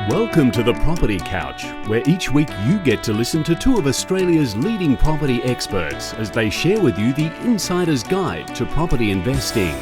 Welcome to the Property Couch, where each week you get to listen to two of Australia's leading property experts as they share with you the insider's guide to property investing.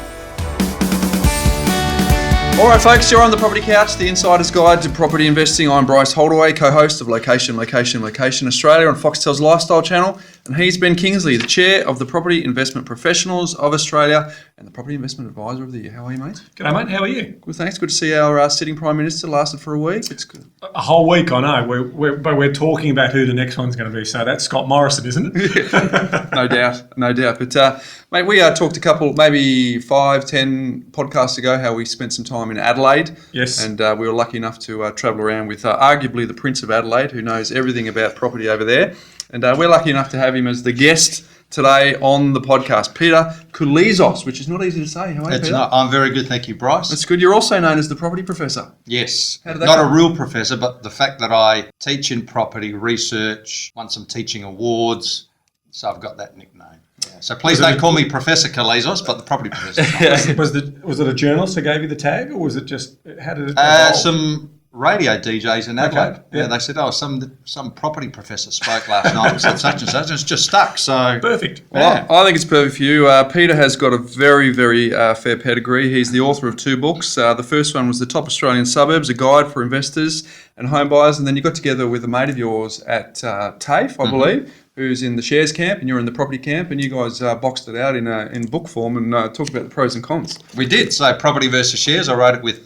All right, folks, you're on the Property Couch, the insider's guide to property investing. I'm Bryce, co-host of Location Australia on Foxtel's Lifestyle Channel, and he's Ben Kingsley, the chair of the Property Investment Professionals of Australia and the Property Investment Advisor of the Year. How are you, mate? G'day, mate. How are you? Good, thanks. Good to see our sitting Prime Minister lasted for a week. It's good. A whole week, I know. We're talking about who the next one's going to be. So that's Scott Morrison, isn't it? No doubt. But, mate, we talked a couple, maybe 5-10 podcasts ago, how we spent some time in Adelaide. Yes. And we were lucky enough to travel around with arguably the Prince of Adelaide, who knows everything about property over there. And we're lucky enough to have him as the guest today on the podcast, Peter Koulizos, which is not easy to say. How are you, Peter? I'm very good, thank you, Bryce. That's good. You're also known as the property professor. Yes. How did that Not come? a real professor, but the fact that I teach in property research, won some teaching awards, so I've got that nickname. Yeah. So please don't call me Professor Koulizos, but the property professor. Was it a journalist who gave you the tag, or was it just, how did it evolve? Some radio DJs in Adelaide. Okay, yeah. They said, some property professor spoke last night and said such and such, and it's just stuck. So Perfect. Well, I think it's perfect for you. Peter has got a very, very fair pedigree. He's the author of two books. The first one was The Top Australian Suburbs, a guide for investors and home buyers. And then you got together with a mate of yours at TAFE, I believe, who's in the shares camp and you're in the property camp, and you guys boxed it out in book form and talked about the pros and cons. we did. So property versus shares, I wrote it with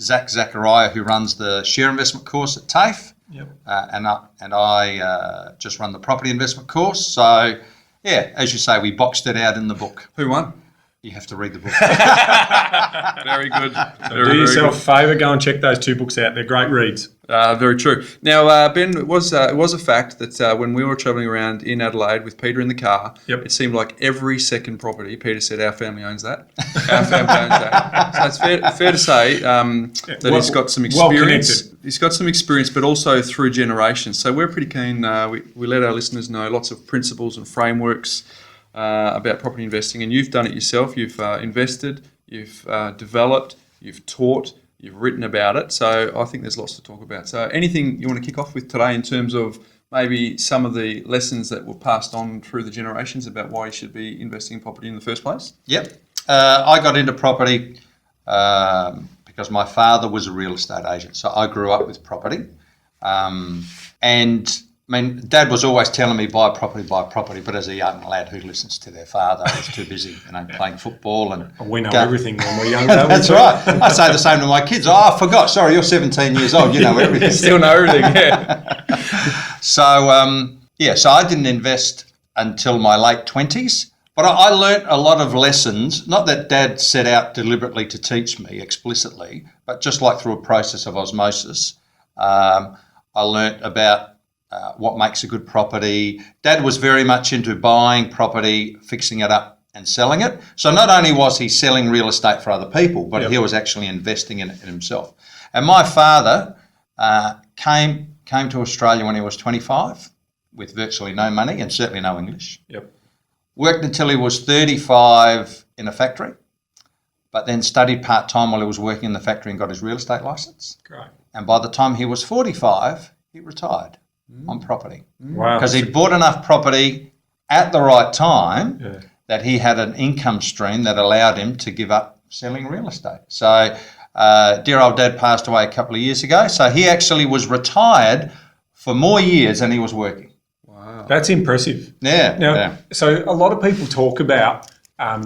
Zach Zachariah, who runs the share investment course at TAFE. Yep. And I just run the property investment course. So, yeah, as you say, we boxed it out in the book. Who won? You have to read the book. Very good. So do yourself a favour, go and check those two books out. They're great reads. Very true. Now, Ben, it was a fact that when we were travelling around in Adelaide with Peter in the car, Yep. it seemed like every second property, Peter said, our family owns that. Our family owns that. So it's fair to say that he's got some experience. Well He's got some experience, but also through generations. So we're pretty keen. We let our listeners know lots of principles and frameworks about property investing, and you've done it yourself. You've invested, you've developed, you've taught, you've written about it. So I think there's lots to talk about. So anything you want to kick off with today in terms of maybe some of the lessons that were passed on through the generations about why you should be investing in property in the first place? Yep. I got into property because my father was a real estate agent. So I grew up with property. And I mean, Dad was always telling me buy property, but as a young lad who listens to their father, I was too busy, playing football and We know everything when we're younger. That's right. I say the same to my kids. Oh, I forgot. Sorry, you're 17 years old. You know everything. Still know everything, yeah. So I didn't invest until my late 20s, but I learnt a lot of lessons, not that Dad set out deliberately to teach me explicitly, but just like through a process of osmosis. I learnt about what makes a good property. Dad was very much into buying property, fixing it up and selling it. So not only was he selling real estate for other people, but he was actually investing in it himself. And my father came to Australia when he was 25 with virtually no money and certainly no English. Yep. Worked until he was 35 in a factory, but then studied part-time while he was working in the factory and got his real estate licence. Great. And by the time he was 45, he retired on property. Wow. Because he'd bought enough property at the right time that he had an income stream that allowed him to give up selling real estate. So dear old Dad passed away a couple of years ago. So he actually was retired for more years than he was working. Wow. That's impressive. Yeah. Now, so a lot of people talk about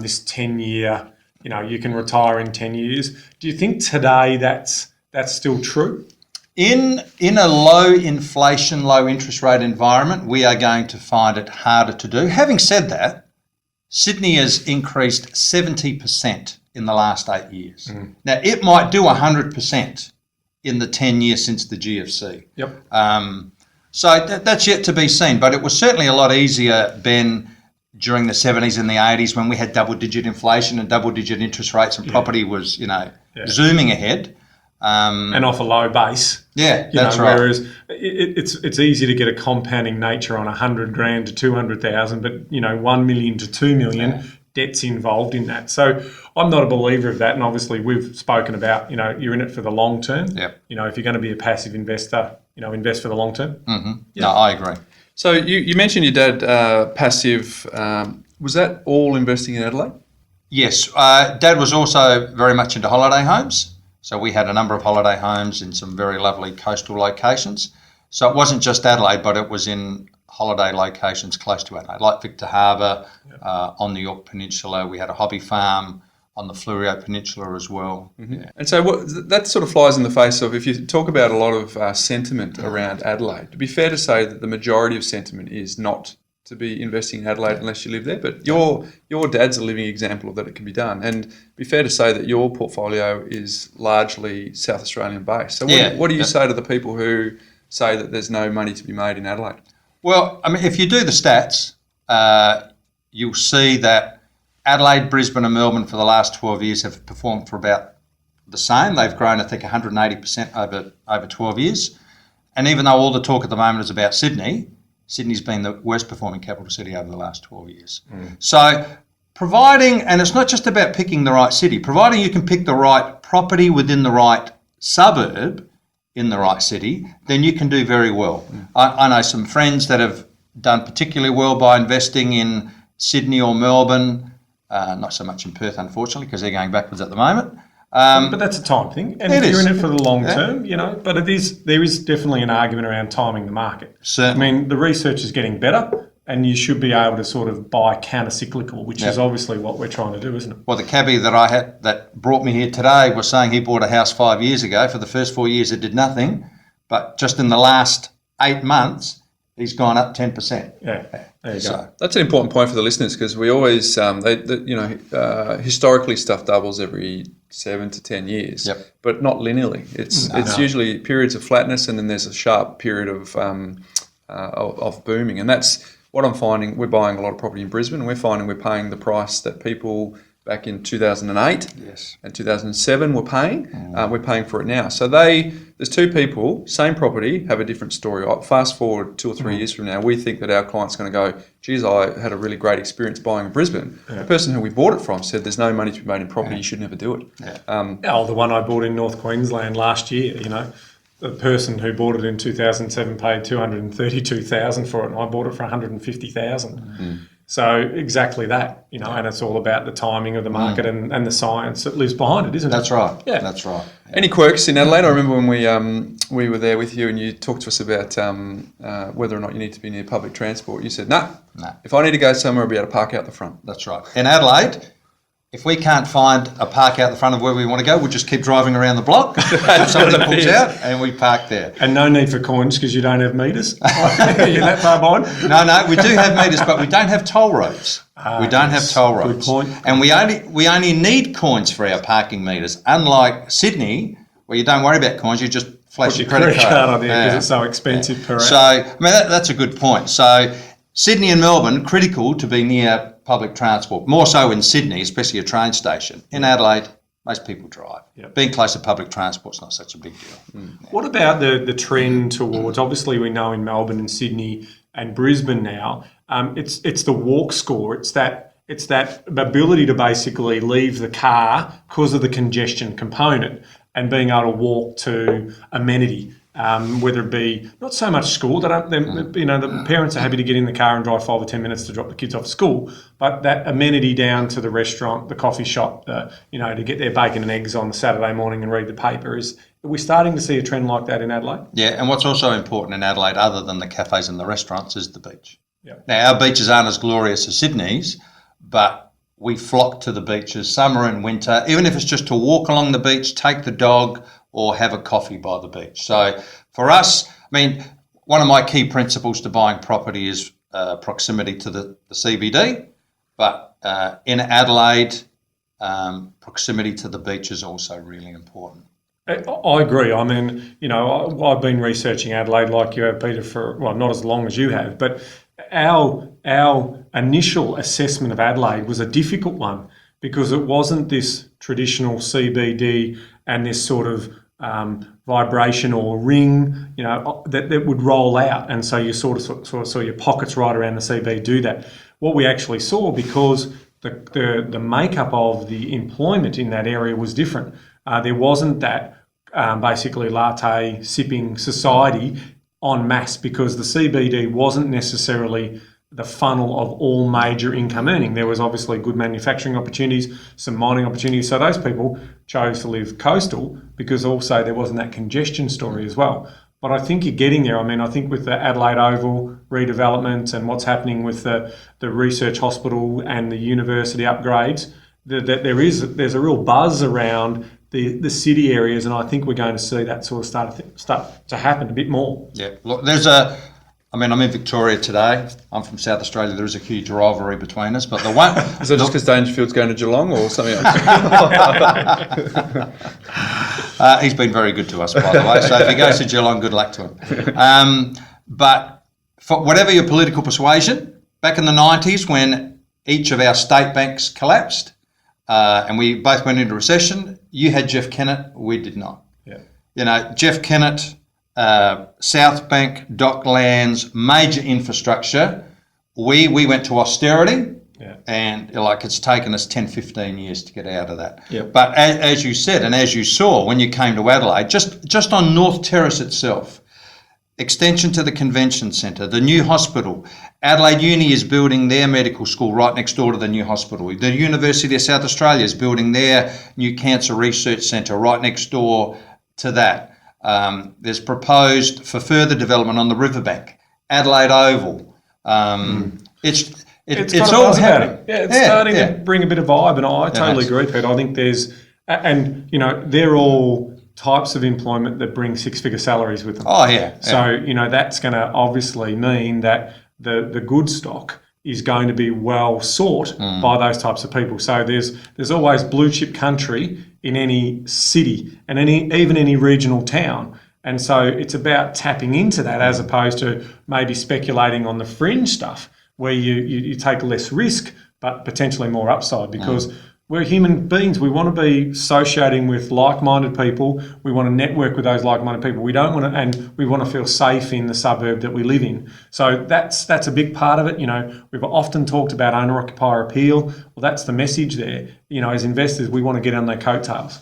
this 10-year, you can retire in 10 years. Do you think today that's still true? In a low inflation, low interest rate environment, we are going to find it harder to do. Having said that, Sydney has increased 70% in the last 8 years. Now, it might do 100% in the 10 years since the GFC. Yep. So that's yet to be seen, but it was certainly a lot easier, Ben, during the 70s and the 80s when we had double-digit inflation and double-digit interest rates and property was, zooming ahead. And off a low base. Yeah, that's right. Whereas it's easy to get a compounding nature on $100,000 to $200,000, but 1 million to 2 million debts involved in that. So I'm not a believer of that. And obviously we've spoken about, you're in it for the long term. Yep. If you're going to be a passive investor, invest for the long term. Mm-hmm. Yeah. No, I agree. So you mentioned your dad passive. Was that all investing in Adelaide? Yes. Dad was also very much into holiday homes. So we had a number of holiday homes in some very lovely coastal locations. So it wasn't just Adelaide, but it was in holiday locations close to Adelaide, like Victor Harbour, on the York Peninsula. We had a hobby farm on the Fleurieu Peninsula as well. Mm-hmm. Yeah. And so that sort of flies in the face of, if you talk about a lot of sentiment around Adelaide, it'd be fair to say that the majority of sentiment is not to be investing in Adelaide unless you live there. But your dad's a living example of that it can be done. And it'd be fair to say that your portfolio is largely South Australian based. So what do you say to the people who say that there's no money to be made in Adelaide? Well, I mean, if you do the stats, you'll see that Adelaide, Brisbane and Melbourne for the last 12 years have performed for about the same. They've grown, I think, 180% over 12 years. And even though all the talk at the moment is about Sydney, Sydney's been the worst performing capital city over the last 12 years. So providing, and it's not just about picking the right city, providing you can pick the right property within the right suburb in the right city, then you can do very well. I know some friends that have done particularly well by investing in Sydney or Melbourne, not so much in Perth, unfortunately, because they're going backwards at the moment. But that's a time thing. And if you're in it for the long term, but there is definitely an argument around timing the market. Certainly. I mean, the research is getting better and you should be able to sort of buy counter-cyclical, which is obviously what we're trying to do, isn't it? Well, the cabbie that I had that brought me here today was saying he bought a house 5 years ago. For the first 4 years, it did nothing. But just in the last 8 months, he's gone up 10%. Yeah, there you go. That's an important point for the listeners, because we always, historically stuff doubles every 7 to 10 years, but not linearly. It's usually periods of flatness, and then there's a sharp period of booming, and that's what I'm finding. We're buying a lot of property in Brisbane, and we're finding we're paying the price that people back in 2008 and 2007 were paying. We're paying for it now. So there's two people, same property, have a different story. Fast forward 2 or 3 years from now, we think that our client's going to go, geez, I had a really great experience buying in Brisbane. The person who we bought it from said there's no money to be made in property, you should never do it. The one I bought in North Queensland last year, the person who bought it in 2007 paid $232,000 for it, and I bought it for $150,000. So exactly that, and it's all about the timing of the market and the science that lives behind it, isn't it? That's right. Yeah, that's right. Any quirks in Adelaide? I remember when we were there with you and you talked to us about whether or not you need to be near public transport. You said, no. If I need to go somewhere, I'll be able to park out the front. That's right. In Adelaide, if we can't find a park out the front of where we want to go, we'll just keep driving around the block. Somebody pulls out and we park there. And no need for coins because you don't have meters. You're that far behind. No, we do have meters, but we don't have toll roads. We don't have toll roads. Good point. And we only need coins for our parking meters. Unlike Sydney, where you don't worry about coins, you just flash your credit card on there because it's so expensive per hour. So, I mean, that's a good point. So, Sydney and Melbourne, critical to be near public transport, more so in Sydney, especially a train station. In Adelaide, most people drive. Being close to public transport's not such a big deal. What about the trend towards, obviously we know in Melbourne and Sydney and Brisbane now, it's the walk score. It's that ability to basically leave the car because of the congestion component and being able to walk to amenity. Whether it be not so much school, the parents are happy to get in the car and drive 5 or 10 minutes to drop the kids off school, but that amenity down to the restaurant, the coffee shop, to get their bacon and eggs on the Saturday morning and read the paper are we starting to see a trend like that in Adelaide? Yeah, and what's also important in Adelaide, other than the cafes and the restaurants, is the beach. Yeah. Now, our beaches aren't as glorious as Sydney's, but we flock to the beaches summer and winter, even if it's just to walk along the beach, take the dog, or have a coffee by the beach. So for us, I mean, one of my key principles to buying property is proximity to the CBD, but in Adelaide, proximity to the beach is also really important. I agree. I mean, I've been researching Adelaide like you have, Peter, for, not as long as you have, but our initial assessment of Adelaide was a difficult one because it wasn't this traditional CBD and this sort of vibration or ring, that would roll out. And so you sort of saw your pockets right around the CBD do that. What we actually saw, because the makeup of the employment in that area was different. There wasn't that basically latte sipping society en masse, because the CBD wasn't necessarily the funnel of all major income earning. There was obviously good manufacturing opportunities, some mining opportunities. So those people chose to live coastal because also there wasn't that congestion story as well. But I think you're getting there. I mean, I think with the Adelaide Oval redevelopment and what's happening with the research hospital and the university upgrades, there's a real buzz around the city areas, and I think we're going to see that sort of start to happen a bit more. Yeah, look, I'm in Victoria today. I'm from South Australia. There is a huge rivalry between us, but the one Is that just because Dangerfield's going to Geelong or something else? He's been very good to us, by the way. So if he goes to Geelong, good luck to him. But for whatever your political persuasion, back in the 90s when each of our state banks collapsed and we both went into recession, you had Jeff Kennett, we did not. Yeah. You know, Jeff Kennett, South Bank, Docklands, major infrastructure. We went to austerity. Yeah. And it's taken us 10, 15 years to get out of that. Yep. But as you said, and as you saw when you came to Adelaide, just on North Terrace itself, extension to the convention centre, the new hospital. Adelaide Uni is building their medical school right next door to the new hospital. The University of South Australia is building their new cancer research centre right next door to that. There's proposed for further development on the riverbank. Adelaide Oval. It's all happening. Yeah, it's starting to bring a bit of vibe, and I totally agree, Pete. I think they're all types of employment that bring six-figure salaries with them. Oh, yeah. So, that's going to obviously mean that the good stock is going to be well sought by those types of people. So there's always blue chip country in any city and even any regional town. And so it's about tapping into that as opposed to maybe speculating on the fringe stuff where you take less risk but potentially more upside, because we're human beings. We want to be associating with like-minded people. We want to network with those like-minded people. We don't want to, and we want to feel safe in the suburb that we live in. So that's a big part of it. We've often talked about owner-occupier appeal. Well, that's the message there. As investors, we want to get on their coattails.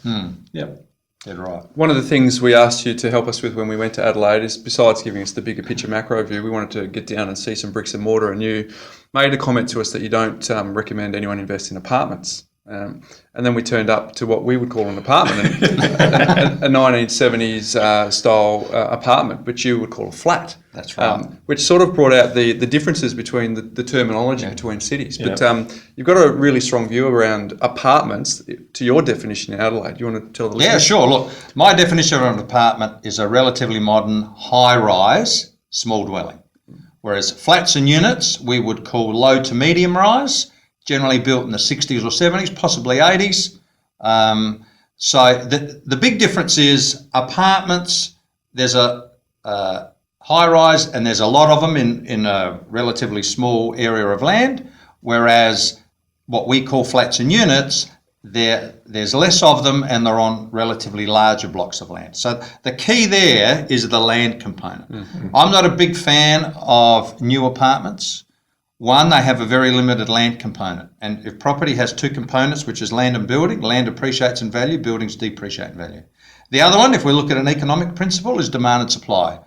Yep. Dead right. One of the things we asked you to help us with when we went to Adelaide is, besides giving us the bigger picture macro view, we wanted to get down and see some bricks and mortar, and you made a comment to us that you don't recommend anyone invest in apartments. And then we turned up to what we would call an apartment, a 1970s style apartment, which you would call a flat. That's right. Which sort of brought out the differences between the terminology between cities. But you've got a really strong view around apartments to your definition in Adelaide. You want to tell the listeners? Yeah, sure. Look, my definition of an apartment is a relatively modern, high-rise, small dwelling. Whereas flats and units we would call low to medium rise, generally built in the 60s or 70s, possibly 80s. So the big difference is apartments, there's a high-rise and there's a lot of them in a relatively small area of land, whereas what we call flats and units, there's less of them and they're on relatively larger blocks of land. So the key there is the land component. Mm-hmm. I'm not a big fan of new apartments. One, they have a very limited land component. And if property has two components, which is land and building, land appreciates in value, buildings depreciate in value. The other one, if we look at an economic principle, is demand and supply.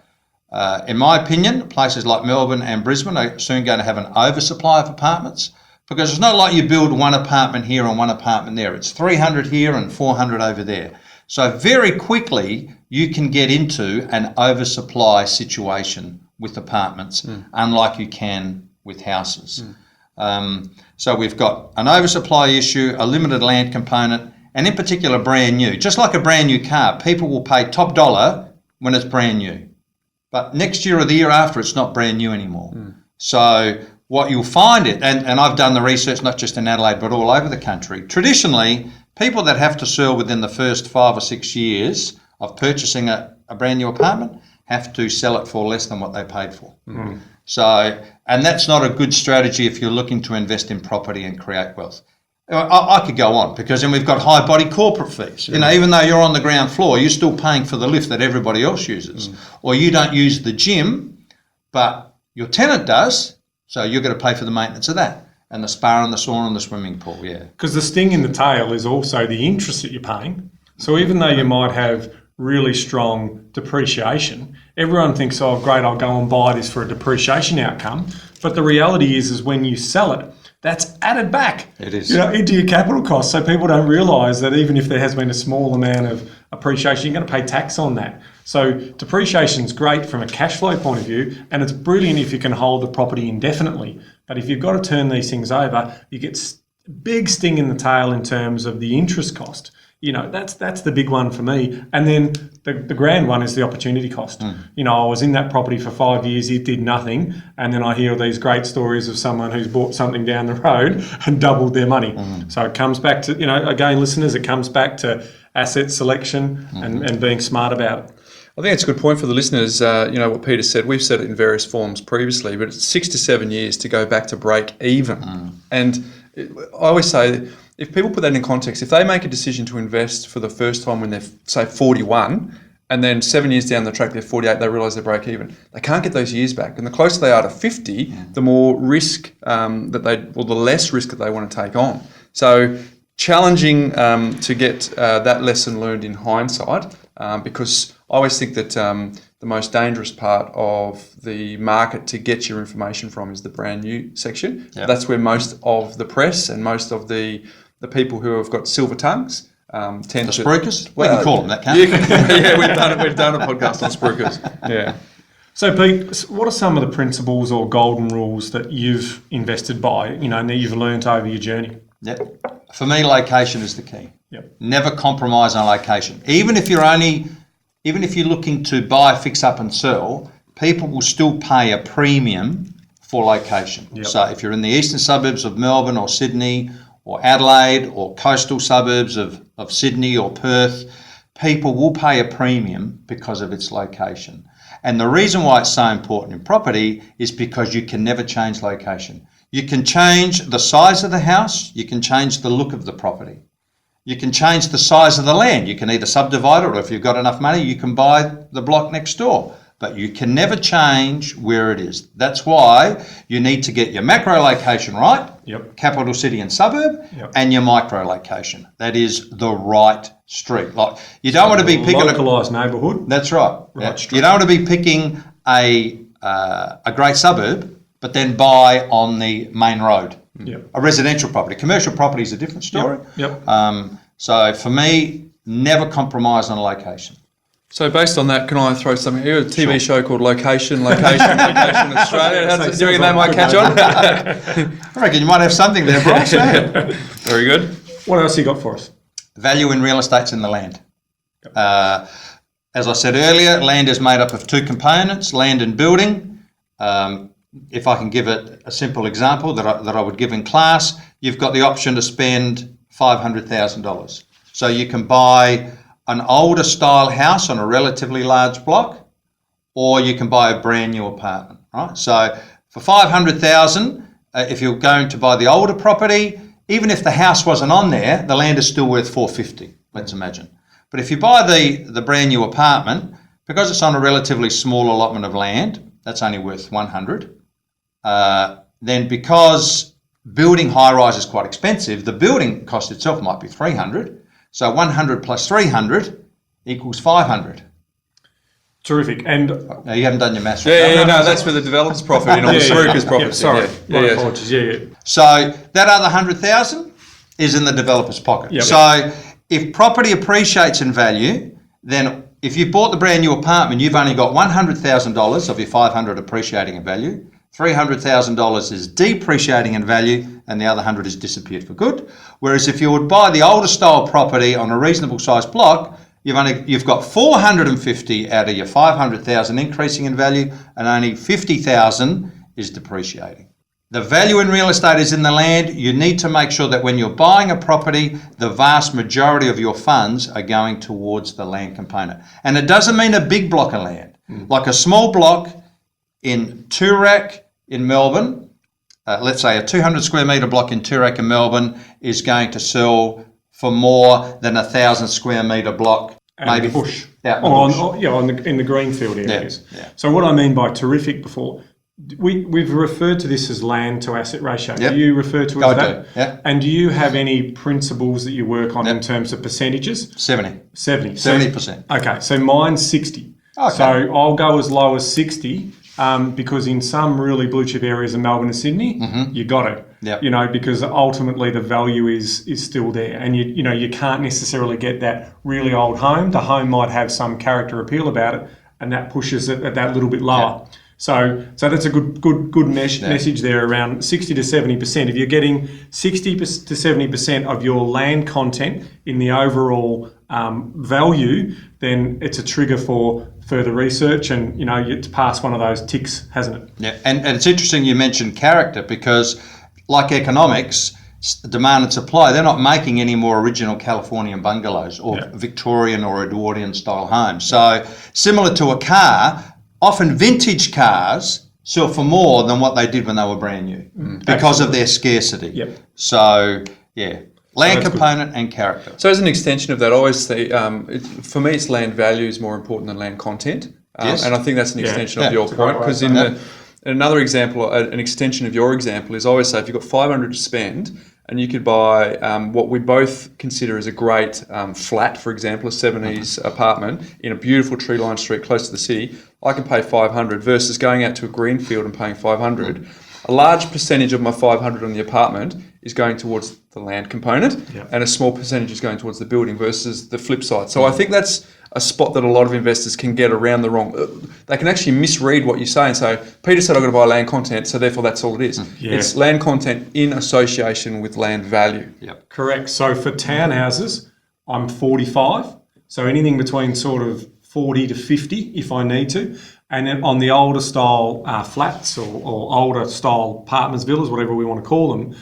In my opinion, places like Melbourne and Brisbane are soon going to have an oversupply of apartments, because it's not like you build one apartment here and one apartment there. It's 300 here and 400 over there. So very quickly, you can get into an oversupply situation with apartments, unlike you can with houses. So we've got an oversupply issue, a limited land component, and in particular brand new. Just like a brand new car, people will pay top dollar when it's brand new. But next year or the year after, it's not brand new anymore. So what you'll find and I've done the research not just in Adelaide but all over the country, traditionally people that have to sell within the first 5 or 6 years of purchasing a brand new apartment have to sell it for less than what they paid for. So, and that's not a good strategy if you're looking to invest in property and create wealth. I could go on, because then we've got high body corporate fees. You know, even though you're on the ground floor, you're still paying for the lift that everybody else uses. Or you don't use the gym, but your tenant does, so you're going to pay for the maintenance of that. And the spa and the sauna and the swimming pool, yeah. Because the sting in the tail is also the interest that you're paying. So even though you might have really strong depreciation, everyone thinks, oh, great, I'll go and buy this for a depreciation outcome. But the reality is when you sell it, that's added back. It is. Into your capital costs. So people don't realise that even if there has been a small amount of appreciation, you're going to pay tax on that. So depreciation is great from a cash flow point of view, and it's brilliant if you can hold the property indefinitely. But if you've got to turn these things over, you get big sting in the tail in terms of the interest cost. That's the big one for me. And then the grand one is the opportunity cost. I was in that property for 5 years, it did nothing. And then I hear these great stories of someone who's bought something down the road and doubled their money. So it comes back to, again, listeners, it comes back to asset selection and being smart about it. I think it's a good point for the listeners. What Peter said, we've said it in various forms previously, but it's 6 to 7 years to go back to break even. And I always say, if people put that in context, if they make a decision to invest for the first time when they're, say, 41, and then 7 years down the track they're 48, they realise they break even. They can't get those years back. And the closer they are to 50, the more risk the less risk that they want to take on. So challenging to get that lesson learned in hindsight, because I always think that the most dangerous part of the market to get your information from is the brand new section. Yep. That's where most of the press and most of the people who have got silver tongues tend The to... spruikers? We can call them that, can't Yeah, we? yeah, we've done a podcast on spruikers. Yeah. So Pete, what are some of the principles or golden rules that you've invested by, and that you've learnt over your journey? Yep. For me, location is the key. Yep. Never compromise on location. Even if you're looking to buy, fix up and sell, people will still pay a premium for location. Yep. So if you're in the eastern suburbs of Melbourne or Sydney or Adelaide or coastal suburbs of Sydney or Perth, people will pay a premium because of its location. And the reason why it's so important in property is because you can never change location. You can change the size of the house, you can change the look of the property. You can change the size of the land. You can either subdivide it, or if you've got enough money, you can buy the block next door. But you can never change where it is. That's why you need to get your macro location right, capital city and suburb, and your micro location. That is the right street. Like, you don't want to be picking localised neighbourhood. That's right. Street. You don't want to be picking a great suburb, but then buy on the main road. A residential property. Commercial property is a different story. So for me, never compromise on a location. So based on that, can I throw something here? A TV show called Location Australia. Do you reckon that might catch on? I reckon you might have something there, Bryce. Very good. What else you got for us? Value in real estate's in the land. As I said earlier, land is made up of two components, land and building. If I can give it a simple example that I would give in class, you've got the option to spend $500,000. So you can buy an older style house on a relatively large block, or you can buy a brand new apartment, right? So for $500,000, if you're going to buy the older property, even if the house wasn't on there, the land is still worth $450, let's imagine. But if you buy the brand new apartment, because it's on a relatively small allotment of land, that's only worth $100. Then because building high-rise is quite expensive, the building cost itself might be $300. So 100 plus 300 equals 500. Terrific. And No, you haven't done your maths. No, that's for the developer's profit and all the spruikers' profit. Sorry, my apologies. So that other 100,000 is in the developer's pocket. So if property appreciates in value, then if you bought the brand new apartment, you've only got $100,000 of your 500 appreciating in value. $300,000 is depreciating in value, and the other 100 is disappeared for good. Whereas if you would buy the older style property on a reasonable sized block, you've got 450 out of your 500,000 increasing in value, and only 50,000 is depreciating. The value in real estate is in the land. You need to make sure that when you're buying a property, the vast majority of your funds are going towards the land component. And it doesn't mean a big block of land. Like a small block in Toorak in Melbourne, let's say a 200 square metre block in Toorak in Melbourne is going to sell for more than 1,000 square metre block, and maybe bush. Out in the bush. In the greenfield areas. Yeah. So what I mean by terrific before, We've referred to this as land to asset ratio. Yep. Do you refer to it I as that? do, yeah. And do you have any principles that you work on in terms of percentages? 70. 70. 70%. Okay, so mine's 60. Okay. So I'll go as low as 60 because in some really blue chip areas in Melbourne and Sydney, you got to. Yep. You know, because ultimately the value is still there, and you can't necessarily get that really old home. The home might have some character appeal about it, and that pushes it at that little bit lower. Yep. So that's a good message there around 60 to 70%. If you're getting 60 to 70% of your land content in the overall value, then it's a trigger for further research, and it's passed one of those ticks, hasn't it? Yeah, and it's interesting you mentioned character, because like economics, demand and supply, they're not making any more original Californian bungalows or Victorian or Edwardian style homes. So similar to a car, often vintage cars sell for more than what they did when they were brand new because of their scarcity. Yep. So, yeah, land that's component and character. So as an extension of that, I always say, for me, it's land value is more important than land content. Yes. And I think that's an extension of your That's a great point, way because of another example, an extension of your example is I always say if you've got 500 to spend and you could buy what we both consider as a great flat, for example, a 70s apartment in a beautiful tree-lined street close to the city, I can pay 500 versus going out to a greenfield and paying 500. A large percentage of my 500 on the apartment is going towards the land component, and a small percentage is going towards the building versus the flip side. So I think that's a spot that a lot of investors can get around the wrong. They can actually misread what you say and say, Peter said I've got to buy land content, so therefore that's all it is. Yeah. It's land content in association with land value. Yep. Correct. So for townhouses, I'm 45. So anything between sort of 40 to 50 if I need to. And then on the older style flats or older style apartments, villas, whatever we want to call them,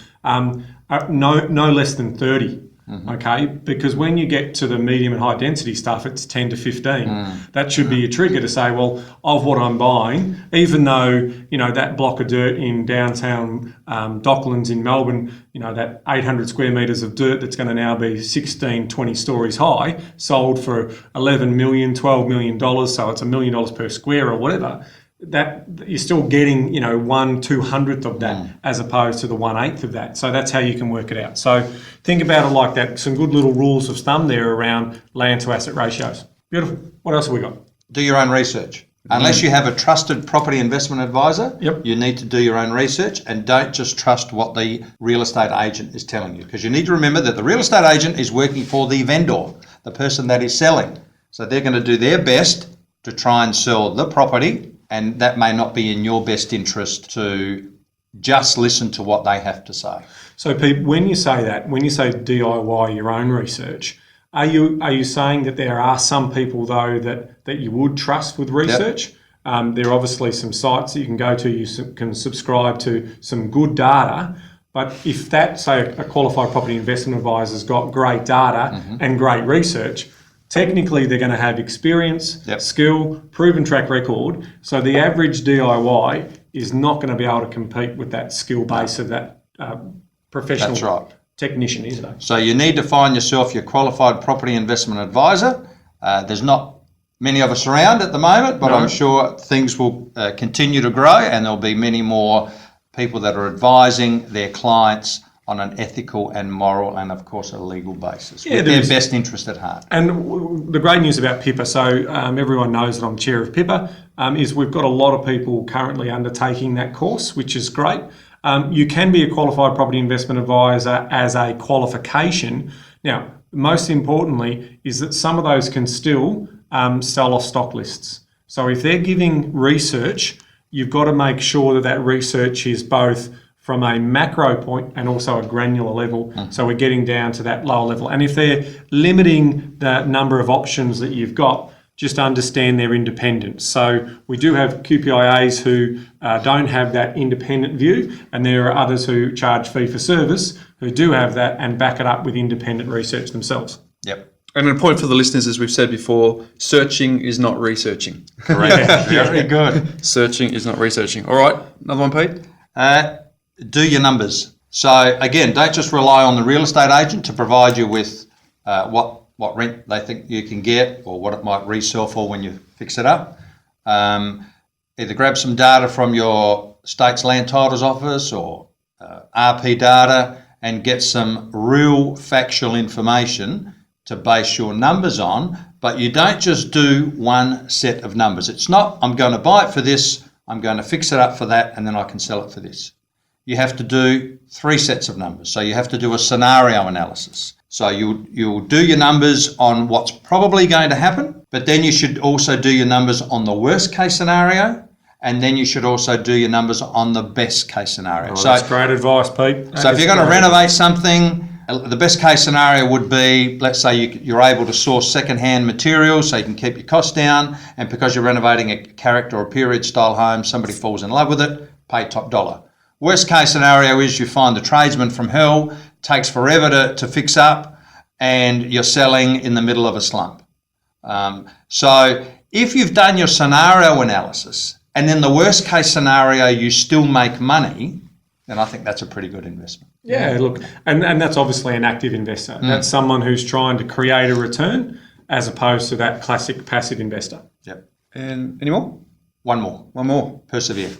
no less than 30. Okay, because when you get to the medium and high density stuff, it's 10 to 15. That should be a trigger to say, well, of what I'm buying, even though that block of dirt in downtown Docklands in Melbourne, that 800 square metres of dirt that's going to now be 16, 20 stories high, sold for $11 million, $12 million, so it's $1 million per square or whatever. That you're still getting 1/200th of that as opposed to the 1/8 of that. So that's how you can work it out. So think about it like that. Some good little rules of thumb there around land to asset ratios. Beautiful. What else have we got? Do your own research. Unless you have a trusted property investment advisor, Yep. you need to do your own research, and don't just trust what the real estate agent is telling you, because you need to remember that the real estate agent is working for the vendor, the person that is selling. So they're going to do their best to try and sell the property, and that may not be in your best interest to just listen to what they have to say. So Pete, when you say DIY your own research, are you saying that there are some people though that you would trust with research? Yep. There are obviously some sites that you can go to, you can subscribe to some good data, but if that, say, a qualified property investment advisor's got great data and great research, technically they're going to have experience, skill, proven track record. So the average DIY is not going to be able to compete with that skill base of that professional technician, is it? So you need to find yourself your qualified property investment advisor. There's not many of us around at the moment, but I'm sure things will continue to grow, and there'll be many more people that are advising their clients on an ethical and moral and, of course, a legal basis with their best interest at heart. And the great news about PIPA, so everyone knows that I'm chair of PIPA, is we've got a lot of people currently undertaking that course, which is great. You can be a qualified property investment advisor as a qualification. Now, most importantly is that some of those can still sell off stock lists. So if they're giving research, you've got to make sure that that research is both from a macro point and also a granular level. So we're getting down to that lower level. And if they're limiting the number of options that you've got, just understand their independence. So we do have QPIAs who don't have that independent view, and there are others who charge fee for service who do have that and back it up with independent research themselves. Yep. And a point for the listeners, as we've said before, searching is not researching. Correct. Very good. Searching is not researching. All right, another one, Pete? Do your numbers. So again, don't just rely on the real estate agent to provide you with what rent they think you can get or what it might resell for when you fix it up. either grab some data from your state's land titles office or RP data and get some real factual information to base your numbers on. But you don't just do one set of numbers. It's not, I'm going to buy it for this, I'm going to fix it up for that, and then I can sell it for this. You have to do 3 sets of numbers. So you have to do a scenario analysis. So you'll do your numbers on what's probably going to happen, but then you should also do your numbers on the worst case scenario, and then you should also do your numbers on the best case scenario. Oh, that's great advice, Pete. So if you're going to renovate something, the best case scenario would be, let's say you're able to source second-hand materials so you can keep your costs down, and because you're renovating a character or period style home, somebody falls in love with it, pay top dollar. Worst case scenario is you find the tradesman from hell, takes forever to fix up, and you're selling in the middle of a slump. So if you've done your scenario analysis and then the worst case scenario you still make money, then I think that's a pretty good investment. Yeah, look, and that's obviously an active investor. That's someone who's trying to create a return as opposed to that classic passive investor. Yep. And any more? One more. Persevere.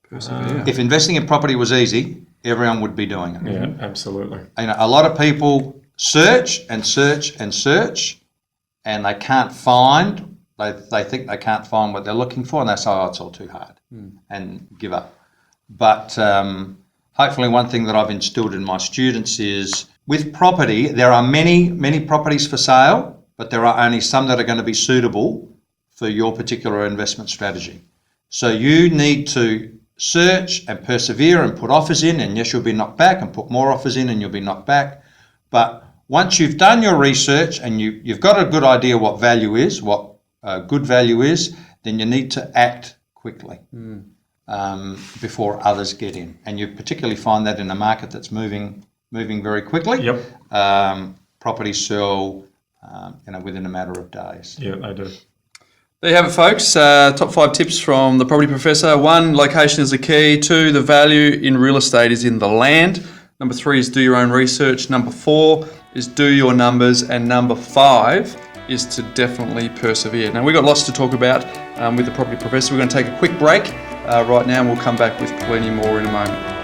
Persevere. If investing in property was easy, everyone would be doing it. Yeah, absolutely. You know, a lot of people search and search and search, and they can't find. They think they can't find what they're looking for, and they say, "Oh, it's all too hard," and give up. But hopefully, one thing that I've instilled in my students is, with property, there are many properties for sale, but there are only some that are going to be suitable for your particular investment strategy. So you need to search and persevere and put offers in, and yes, you'll be knocked back, and put more offers in and you'll be knocked back. But once you've done your research and you've got a good idea what value is, what good value is, then you need to act quickly before others get in. And you particularly find that in a market that's moving very quickly. Yep. Properties sell within a matter of days. Yeah, they do. There you have it, folks. Top 5 tips from the property professor. 1, location is the key. 2, the value in real estate is in the land. Number 3 is do your own research. Number 4 is do your numbers. And number 5 is to definitely persevere. Now, we've got lots to talk about with the property professor. We're going to take a quick break right now, and we'll come back with plenty more in a moment.